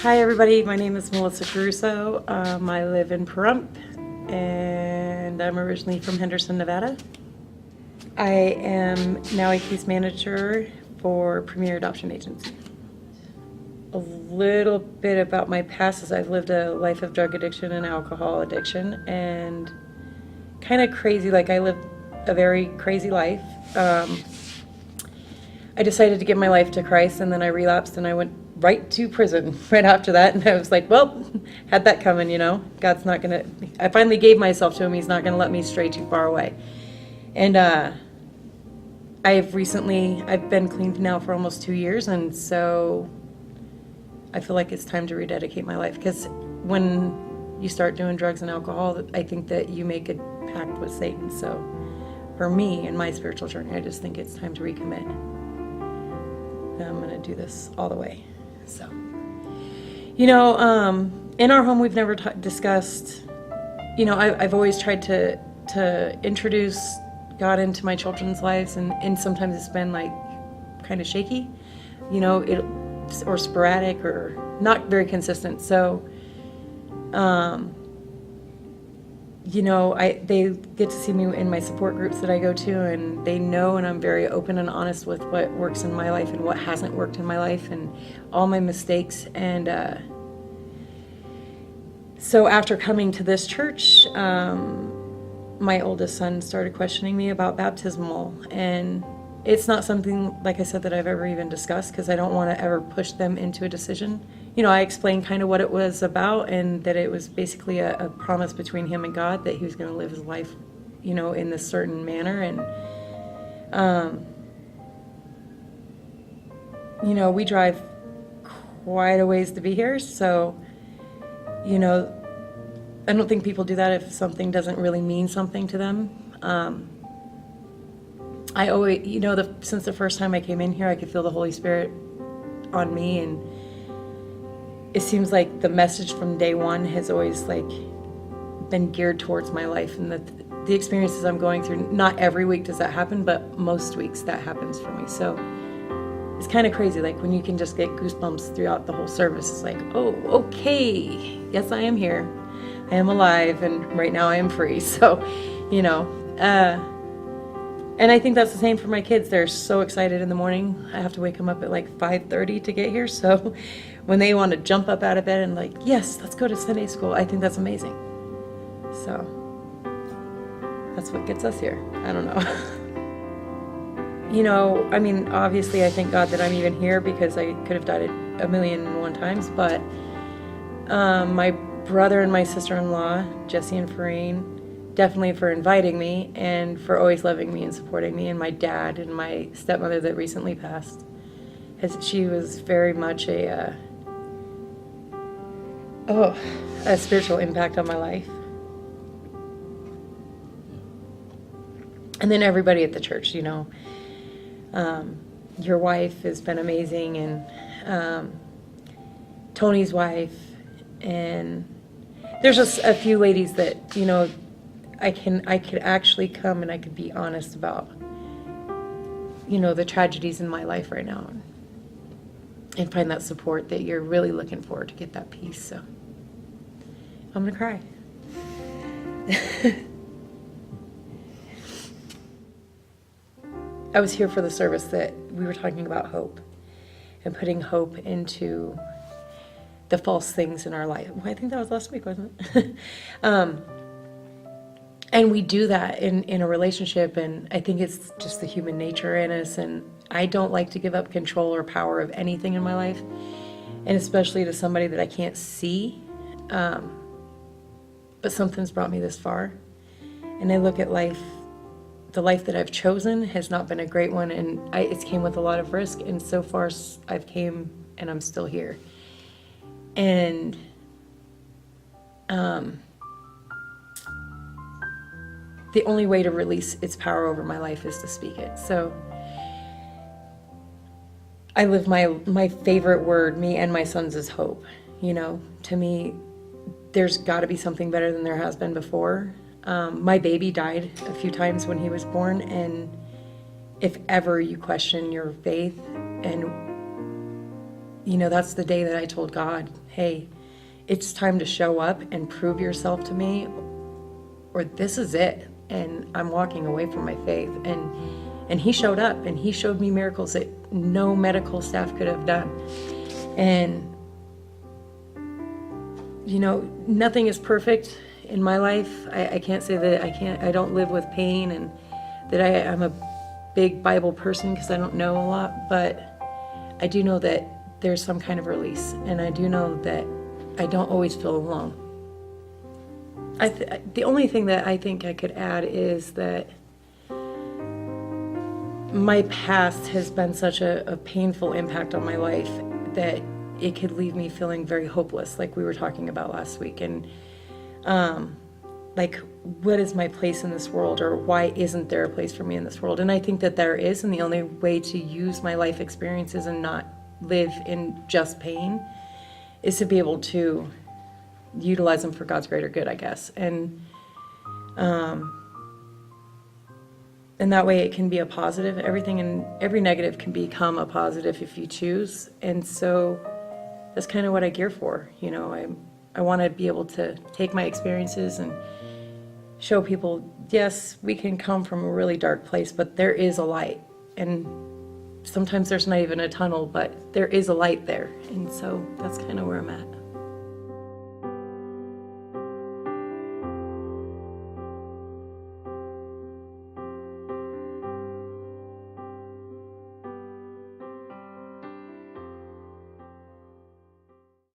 Hi everybody, my name is Melissa Caruso. I live in Pahrump and I'm originally from Henderson, Nevada. I am now a case manager for Premier Adoption Agency. A little bit about my past is I've lived a life of drug addiction and alcohol addiction, and kind of crazy, like I lived a very crazy life. I decided to give my life to Christ, and then I relapsed and I went right to prison right after that. And I was like, well, had that coming, you know. God's not going to, I finally gave myself to him. He's not going to let me stray too far away. And I've been clean now for almost 2 years. And so I feel like it's time to rededicate my life. Because when you start doing drugs and alcohol, I think that you make a pact with Satan. So for me and my spiritual journey, I just think it's time to recommit. I'm going to do this all the way. So, you know, in our home, we've never discussed, you know, I've always tried to introduce God into my children's lives, and sometimes it's been like kind of shaky, you know, or sporadic or not very consistent. So, you know, they get to see me in my support groups that I go to, and they know, and I'm very open and honest with what works in my life and what hasn't worked in my life and all my mistakes. And so after coming to this church, my oldest son started questioning me about baptismal, and it's not something, like I said, that I've ever even discussed, because I don't want to ever push them into a decision. You know, I explained kind of what it was about, and that it was basically a promise between him and God that he was going to live his life, you know, in this certain manner. And, you know, we drive quite a ways to be here, so, you know, I don't think people do that if something doesn't really mean something to them. I always, you know, since the first time I came in here, I could feel the Holy Spirit on me, and it seems like the message from day one has always like been geared towards my life and the experiences I'm going through. Not every week does that happen, but most weeks that happens for me. So it's kind of crazy, like when you can just get goosebumps throughout the whole service. It's like, oh, okay, yes, I am here, I am alive, and right now I am free. So, you know, and I think that's the same for my kids. They're so excited in the morning. I have to wake them up at like 5:30 to get here. So when they want to jump up out of bed and like, yes, let's go to Sunday school, I think that's amazing. So that's what gets us here. I don't know. You know, I mean, obviously I thank God that I'm even here, because I could have died a million and one times. But my brother and my sister-in-law, Jesse and Farine, definitely for inviting me and for always loving me and supporting me. And my dad and my stepmother that recently passed, she was very much a spiritual impact on my life. And then everybody at the church, you know, your wife has been amazing, and Tony's wife, and there's just a few ladies that, you know, I could actually come and I could be honest about, you know, the tragedies in my life right now, and find that support that you're really looking for to get that peace. So I'm gonna cry. I was here for the service that we were talking about hope and putting hope into the false things in our life. Well, I think that was last week, wasn't it? And we do that in a relationship, and I think it's just the human nature in us, and I don't like to give up control or power of anything in my life, and especially to somebody that I can't see, but something's brought me this far, and I look at life, the life that I've chosen has not been a great one, and it's came with a lot of risk, and so far I've came and I'm still here. And the only way to release its power over my life is to speak it. So I live my favorite word, me and my son's, is hope. You know, to me, there's got to be something better than there has been before. My baby died a few times when he was born, and if ever you question your faith and that's the day that I told God, hey, it's time to show up and prove yourself to me, or this is it. And I'm walking away from my faith. And he showed up, and he showed me miracles that no medical staff could have done. And, nothing is perfect in my life. I can't say that I don't live with pain, and that I'm a big Bible person, because I don't know a lot, but I do know that there's some kind of release, and I do know that I don't always feel alone. The only thing that I think I could add is that my past has been such a painful impact on my life that it could leave me feeling very hopeless, like we were talking about last week. And like, what is my place in this world, or why isn't there a place for me in this world? And I think that there is, and the only way to use my life experiences and not live in just pain is to be able to utilize them for God's greater good, I guess. And that way it can be a positive. Everything and every negative can become a positive if you choose. And so that's kind of what I gear for. I want to be able to take my experiences and show people, yes, we can come from a really dark place, but there is a light. And sometimes there's not even a tunnel, but there is a light there. And so that's kind of where I'm at.